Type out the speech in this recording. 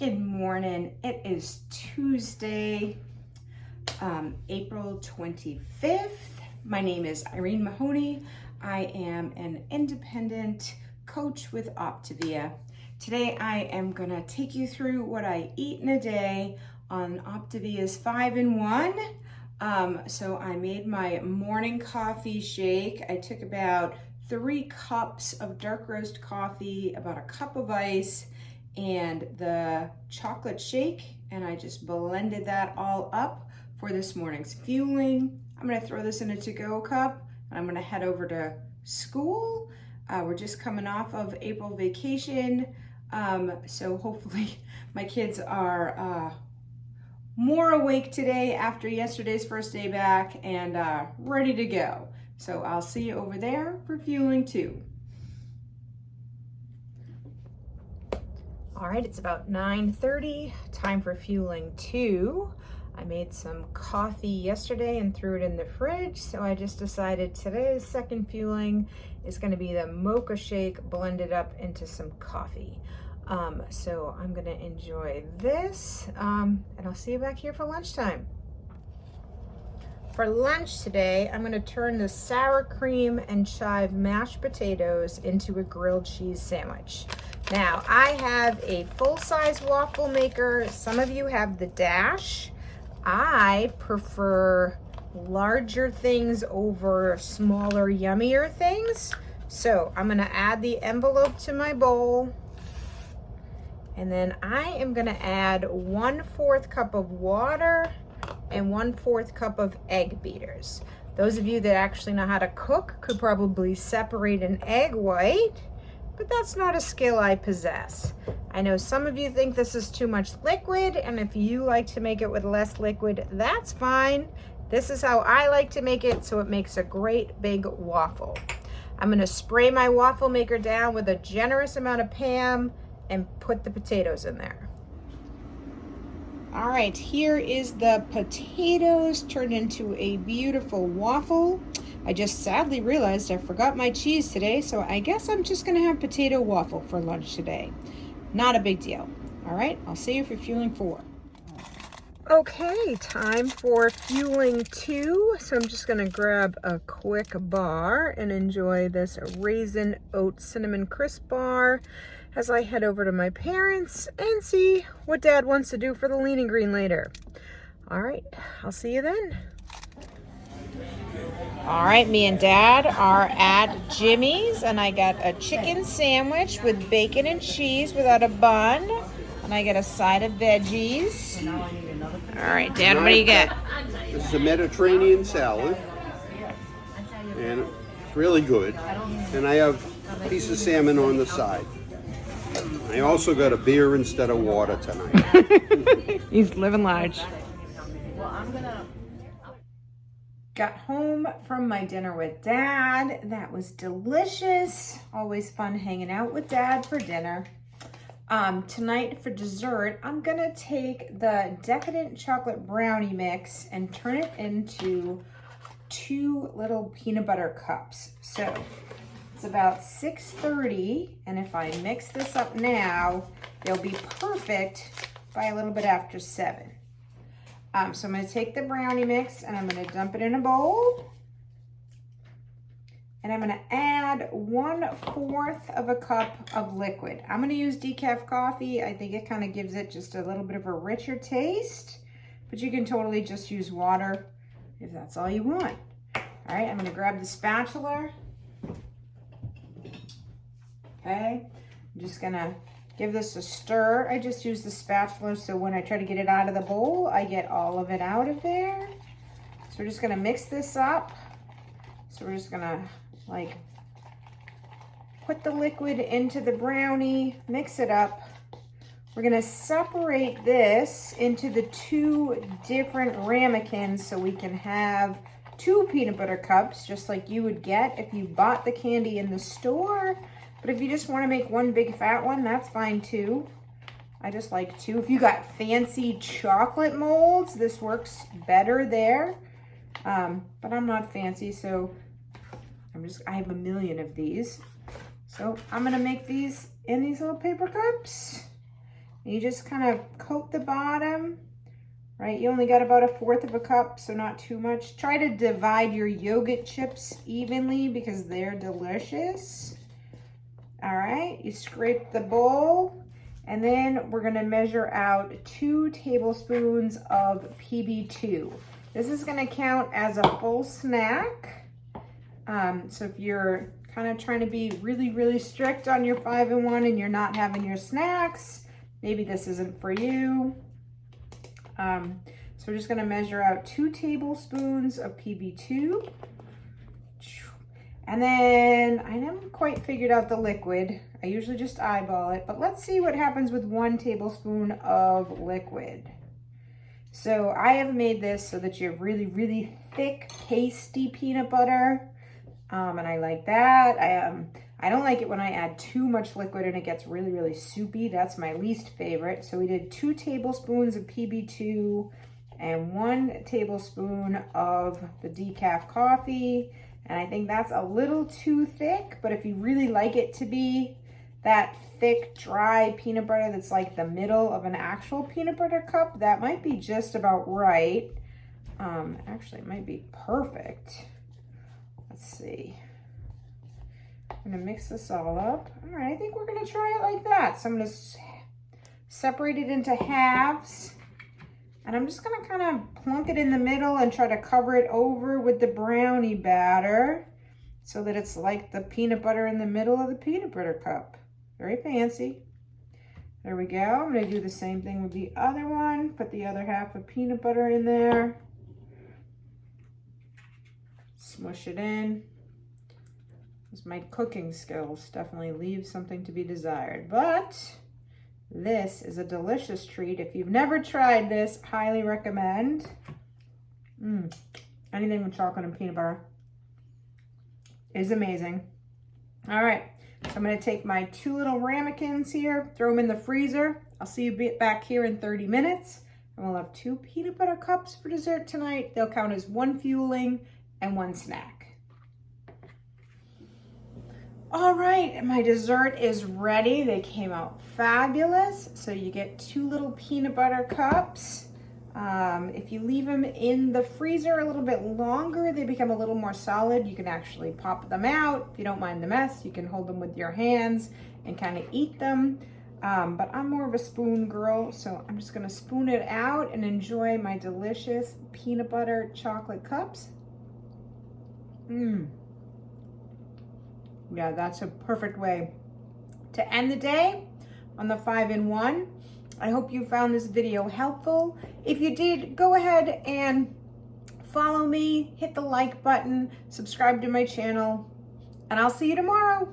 Good morning. It is Tuesday, April 25th. My name is Irene Mahoney. I am an independent coach with Optavia. Today I am going to take you through what I eat in a day on Optavia's 5-in-1. So I made my morning coffee shake. I took about 3 cups of dark roast coffee, about a cup of ice, and the chocolate shake, and I just blended that all up for this morning's fueling. I'm going to throw this in a to-go cup, and I'm going to head over to school. We're just coming off of April vacation, so hopefully my kids are more awake today after yesterday's first day back and ready to go. So I'll see you over there for fueling 2. All right, it's about 9:30, time for fueling 2. I made some coffee yesterday and threw it in the fridge, so I just decided today's second fueling is gonna be the mocha shake blended up into some coffee. So I'm gonna enjoy this, and I'll see you back here for lunchtime. For lunch today, I'm gonna turn the sour cream and chive mashed potatoes into a grilled cheese sandwich. Now, I have a full-size waffle maker. Some of you have the Dash. I prefer larger things over smaller, yummier things. So I'm gonna add the envelope to my bowl. And then I am gonna add 1/4 cup of water and 1/4 cup of egg beaters. Those of you that actually know how to cook could probably separate an egg white, but that's not a skill I possess. I know some of you think this is too much liquid, and if you like to make it with less liquid, that's fine. This is how I like to make it, so it makes a great big waffle. I'm gonna spray my waffle maker down with a generous amount of Pam and put the potatoes in there. All right, here is the potatoes turned into a beautiful waffle. I just sadly realized I forgot my cheese today, so I guess I'm just gonna have potato waffle for lunch today. Not a big deal. All right, I'll see you for fueling 4. Okay, time for fueling 2. So I'm just gonna grab a quick bar and enjoy this raisin oat cinnamon crisp bar as I head over to my parents and see what Dad wants to do for the lean and green later. All right, I'll see you then. All right, me and Dad are at Jimmy's, and I got a chicken sandwich with bacon and cheese without a bun, and I got a side of veggies. All right, Dad, what do you get? This is a Mediterranean salad, and it's really good. And I have a piece of salmon on the side. I also got a beer instead of water tonight. He's living large. Got home from my dinner with Dad. That was delicious. Always fun hanging out with Dad for dinner. Tonight for dessert, I'm gonna take the decadent chocolate brownie mix and turn it into 2 little peanut butter cups. So it's about 6:30, and if I mix this up now, they'll be perfect by a little bit after 7. So I'm gonna take the brownie mix and I'm gonna dump it in a bowl. And I'm gonna add 1/4 of a cup of liquid. I'm gonna use decaf coffee. I think it kind of gives it just a little bit of a richer taste, but you can totally just use water if that's all you want. All right, I'm gonna grab the spatula. Okay, I'm just gonna give this a stir. I just use the spatula so when I try to get it out of the bowl, I get all of it out of there. So we're just gonna mix this up. So we're just gonna like put the liquid into the brownie, mix it up. We're gonna separate this into the 2 different ramekins so we can have 2 peanut butter cups, just like you would get if you bought the candy in the store. But if you just want to make 1 big fat one, that's fine too. I just like 2. If you got fancy chocolate molds, this works better there. But I'm not fancy, so I have a million of these. So I'm gonna make these in these little paper cups. And you just kind of coat the bottom, right? You only got about 1/4 of a cup, so not too much. Try to divide your yogurt chips evenly because they're delicious. All right, you scrape the bowl, and then we're gonna measure out 2 tablespoons of PB2. This is gonna count as a full snack. So if you're kind of trying to be really, really strict on your 5-in-1 and you're not having your snacks, maybe this isn't for you. So we're just gonna measure out 2 tablespoons of PB2. And then I never quite figured out the liquid. I usually just eyeball it, but let's see what happens with 1 tablespoon of liquid. So I have made this so that you have really, really thick, pasty peanut butter. And I like that. I don't like it when I add too much liquid and it gets really, really soupy. That's my least favorite. So we did 2 tablespoons of PB2 and 1 tablespoon of the decaf coffee. And I think that's a little too thick, but if you really like it to be that thick, dry peanut butter that's like the middle of an actual peanut butter cup, that might be just about right. Actually, it might be perfect. Let's see. I'm gonna mix this all up. All right, I think we're gonna try it like that. So I'm gonna separate it into halves. And I'm just gonna kind of plunk it in the middle and try to cover it over with the brownie batter so that it's like the peanut butter in the middle of the peanut butter cup. Very fancy. There we go. I'm gonna do the same thing with the other one. Put the other half of peanut butter in there. Smush it in. My cooking skills definitely leave something to be desired, but this is a delicious treat. If you've never tried this, highly recommend. Anything with chocolate and peanut butter is amazing. All right, so I'm gonna take my 2 little ramekins here, throw them in the freezer. I'll see you back here in 30 minutes, and we'll have 2 peanut butter cups for dessert tonight. They'll count as 1 fueling and 1 snack. All right, my dessert is ready. They came out fabulous. So you get 2 little peanut butter cups. If you leave them in the freezer a little bit longer, they become a little more solid. You can actually pop them out. If you don't mind the mess, you can hold them with your hands and kind of eat them. But I'm more of a spoon girl, so I'm just gonna spoon it out and enjoy my delicious peanut butter chocolate cups. Yeah, that's a perfect way to end the day on the 5-in-1. I hope you found this video helpful. If you did, go ahead and follow me, hit the like button, subscribe to my channel, and I'll see you tomorrow.